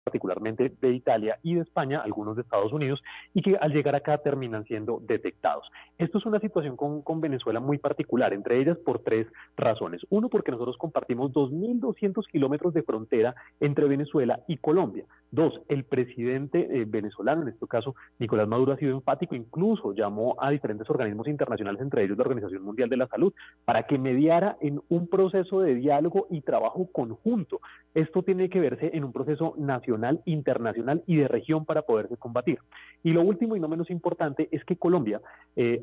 particularmente de Italia y de España, algunos de Estados Unidos, y que al llegar acá terminan siendo detectados. Esto es una situación con Venezuela muy particular, entre ellas por tres razones. Uno, porque nosotros compartimos 2.200 kilómetros de frontera entre Venezuela y Colombia. Dos, el presidente venezolano, en este caso Nicolás Maduro, ha sido enfático, incluso llamó a diferentes organismos internacionales, entre ellos la Organización Mundial de la Salud, para que mediara en un proceso de diálogo y trabajo conjunto. Esto tiene que verse en un proceso nacional, internacional y de región para poderse combatir. Y lo último y no menos importante es que Colombia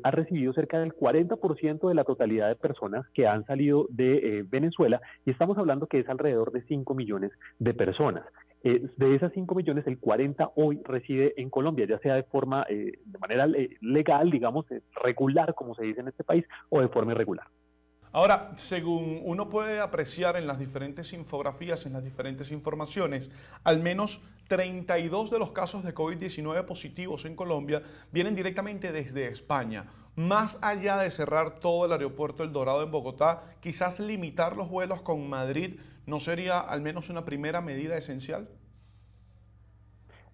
ha recibido cerca del 40% de la totalidad de personas que han salido de Venezuela, y estamos hablando que es alrededor de 5 millones de personas. De esas 5 millones, el 40 hoy reside en Colombia, ya sea de manera legal, digamos, regular, como se dice en este país, o de forma irregular. Ahora, según uno puede apreciar en las diferentes infografías, en las diferentes informaciones, al menos 32 de los casos de COVID-19 positivos en Colombia vienen directamente desde España. Más allá de cerrar todo el aeropuerto El Dorado en Bogotá, quizás limitar los vuelos con Madrid no sería al menos una primera medida esencial.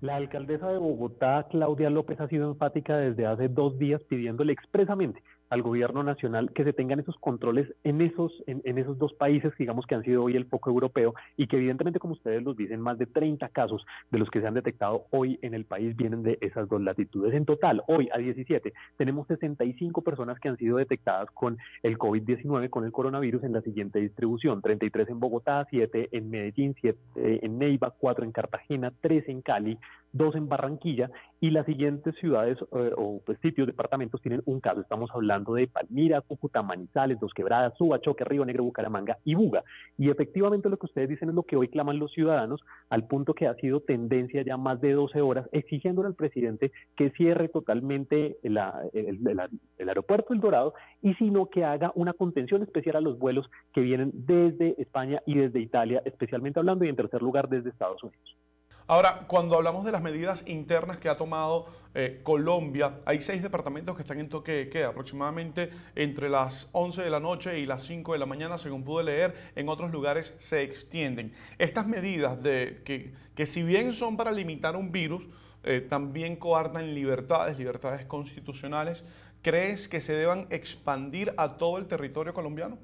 La alcaldesa de Bogotá, Claudia López, ha sido enfática desde hace 2 días pidiéndole expresamente al gobierno nacional que se tengan esos controles en esos dos países, digamos, que han sido hoy el foco europeo y que evidentemente, como ustedes los dicen, más de 30 casos de los que se han detectado hoy en el país vienen de esas dos latitudes. En total, hoy a 17, tenemos 65 personas que han sido detectadas con el COVID-19, con el coronavirus, en la siguiente distribución: 33 en Bogotá, 7 en Medellín, 7 en Neiva, 4 en Cartagena, 3 en Cali, 2 en Barranquilla, y las siguientes ciudades o pues, sitios, departamentos tienen un caso. Estamos hablando de Palmira, Cúcuta, Manizales, Dos Quebradas, Suba, Choque, Río Negro, Bucaramanga y Buga. Y efectivamente lo que ustedes dicen es lo que hoy claman los ciudadanos, al punto que ha sido tendencia ya más de 12 horas, exigiéndole al presidente que cierre totalmente el aeropuerto El Dorado, y sino que haga una contención especial a los vuelos que vienen desde España y desde Italia, especialmente hablando, y en tercer lugar desde Estados Unidos. Ahora, cuando hablamos de las medidas internas que ha tomado Colombia, hay 6 departamentos que están en toque de queda, aproximadamente entre las 11 de la noche y las 5 de la mañana, según pude leer. En otros lugares se extienden. Estas medidas que si bien son para limitar un virus, también coartan libertades constitucionales. ¿Crees que se deban expandir a todo el territorio colombiano?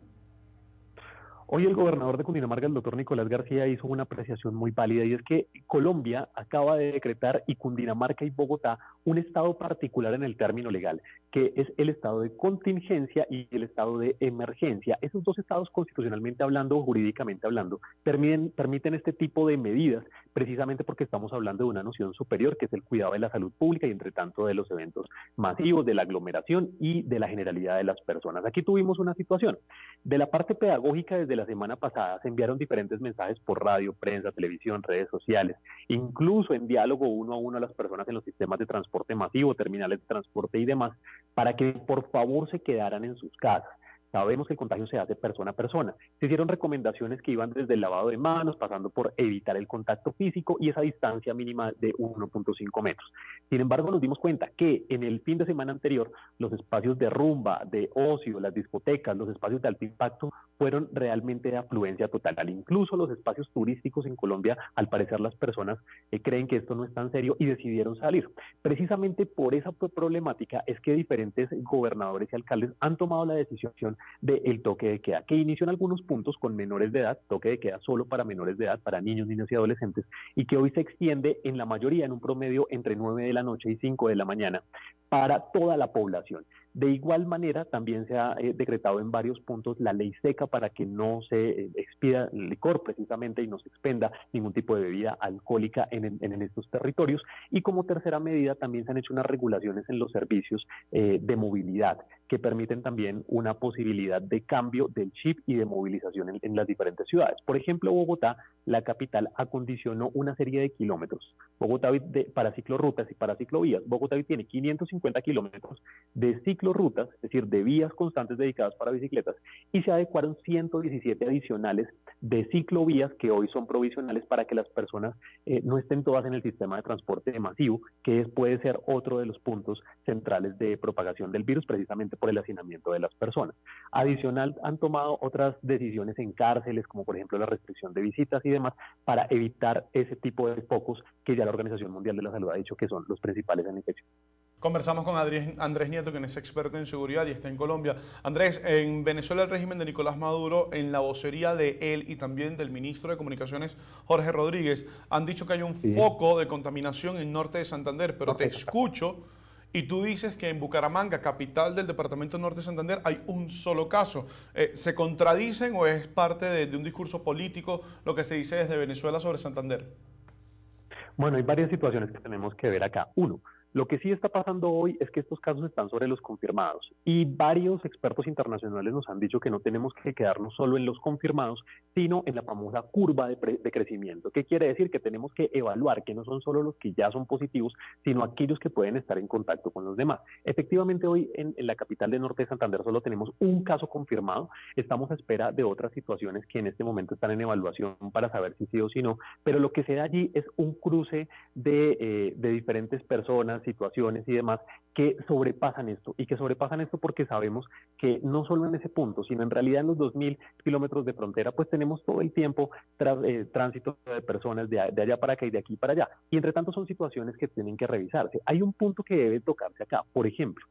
Hoy el gobernador de Cundinamarca, el doctor Nicolás García, hizo una apreciación muy válida, y es que Colombia acaba de decretar, y Cundinamarca y Bogotá, un estado particular en el término legal, que es el estado de contingencia y el estado de emergencia. Esos dos estados, constitucionalmente hablando, jurídicamente hablando, permiten este tipo de medidas, precisamente porque estamos hablando de una noción superior, que es el cuidado de la salud pública y, entre tanto, de los eventos masivos, de la aglomeración y de la generalidad de las personas. Aquí tuvimos una situación. De la parte pedagógica, desde la semana pasada se enviaron diferentes mensajes por radio, prensa, televisión, redes sociales, incluso en diálogo uno a uno a las personas en los sistemas de transporte masivo, terminales de transporte y demás, para que por favor se quedaran en sus casas. Sabemos que el contagio se hace persona a persona. Se hicieron recomendaciones que iban desde el lavado de manos, pasando por evitar el contacto físico y esa distancia mínima de 1.5 metros. Sin embargo, nos dimos cuenta que en el fin de semana anterior, los espacios de rumba, de ocio, las discotecas, los espacios de alto impacto fueron realmente de afluencia total. Incluso los espacios turísticos en Colombia, al parecer las personas creen que esto no es tan serio y decidieron salir. Precisamente por esa problemática es que diferentes gobernadores y alcaldes han tomado la decisión del toque de queda, que inició en algunos puntos con menores de edad, toque de queda solo para menores de edad, para niños, niñas y adolescentes, y que hoy se extiende en la mayoría en un promedio entre 9 de la noche y 5 de la mañana para toda la población. De igual manera, también se ha decretado en varios puntos la ley seca para que no se expida licor precisamente y no se expenda ningún tipo de bebida alcohólica en estos territorios. Y como tercera medida, también se han hecho unas regulaciones en los servicios de movilidad que permiten también una posibilidad de cambio del chip y de movilización en las diferentes ciudades. Por ejemplo, Bogotá, la capital, acondicionó una serie de kilómetros. Bogotá para ciclorrutas y para ciclovías. Bogotá tiene 550 kilómetros de ciclo ciclorrutas, es decir, de vías constantes dedicadas para bicicletas, y se adecuaron 117 adicionales de ciclovías que hoy son provisionales para que las personas no estén todas en el sistema de transporte masivo, que puede ser otro de los puntos centrales de propagación del virus, precisamente por el hacinamiento de las personas. Adicional, han tomado otras decisiones en cárceles, como por ejemplo la restricción de visitas y demás, para evitar ese tipo de focos que ya la Organización Mundial de la Salud ha dicho que son los principales en infección. Conversamos con Andrés Nieto, quien es experto en seguridad y está en Colombia. Andrés, en Venezuela el régimen de Nicolás Maduro, en la vocería de él y también del ministro de Comunicaciones, Jorge Rodríguez, han dicho que hay un foco de contaminación en norte de Santander, pero te escucho y tú dices que en Bucaramanga, capital del departamento norte de Santander, hay un solo caso. ¿Se contradicen o es parte de un discurso político lo que se dice desde Venezuela sobre Santander? Bueno, hay varias situaciones que tenemos que ver acá. Uno, lo que sí está pasando hoy es que estos casos están sobre los confirmados y varios expertos internacionales nos han dicho que no tenemos que quedarnos solo en los confirmados, sino en la famosa curva de crecimiento. ¿Qué quiere decir? Que tenemos que evaluar que no son solo los que ya son positivos, sino aquellos que pueden estar en contacto con los demás. Efectivamente, hoy en la capital de Norte de Santander solo tenemos un caso confirmado. Estamos a espera de otras situaciones que en este momento están en evaluación para saber si sí o si no, pero lo que se da allí es un cruce de diferentes personas, situaciones y demás que sobrepasan esto porque sabemos que no solo en ese punto, sino en realidad en los 2.000 kilómetros de frontera, pues tenemos todo el tiempo tránsito de personas de allá para acá y de aquí para allá. Y entre tanto son situaciones que tienen que revisarse. Hay un punto que debe tocarse acá. Por ejemplo,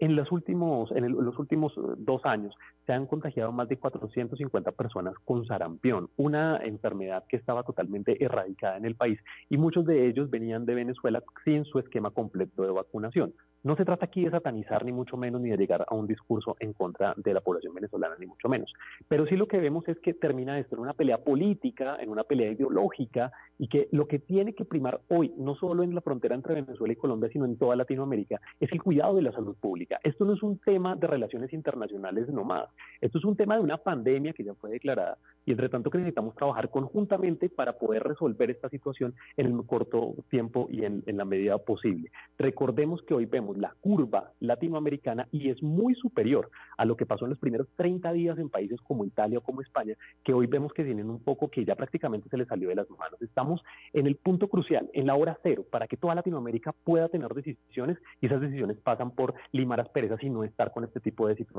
en los últimos 2 años se han contagiado más de 450 personas con sarampión, una enfermedad que estaba totalmente erradicada en el país y muchos de ellos venían de Venezuela sin su esquema completo de vacunación. No se trata aquí de satanizar ni mucho menos ni de llegar a un discurso en contra de la población venezolana ni mucho menos, pero sí lo que vemos es que termina esto en una pelea política, en una pelea ideológica y que lo que tiene que primar hoy, no solo en la frontera entre Venezuela y Colombia, sino en toda Latinoamérica, es el cuidado de la salud pública. Esto no es un tema de relaciones internacionales nomás, esto es un tema de una pandemia que ya fue declarada y entre tanto que necesitamos trabajar conjuntamente para poder resolver esta situación en el corto tiempo y en la medida posible. Recordemos que hoy vemos la curva latinoamericana y es muy superior a lo que pasó en los primeros 30 días en países como Italia o como España, que hoy vemos que tienen un poco que ya prácticamente se les salió de las manos. Estamos en el punto crucial, en la hora cero, para que toda Latinoamérica pueda tener decisiones y esas decisiones pasan por limar asperezas y no estar con este tipo de situaciones.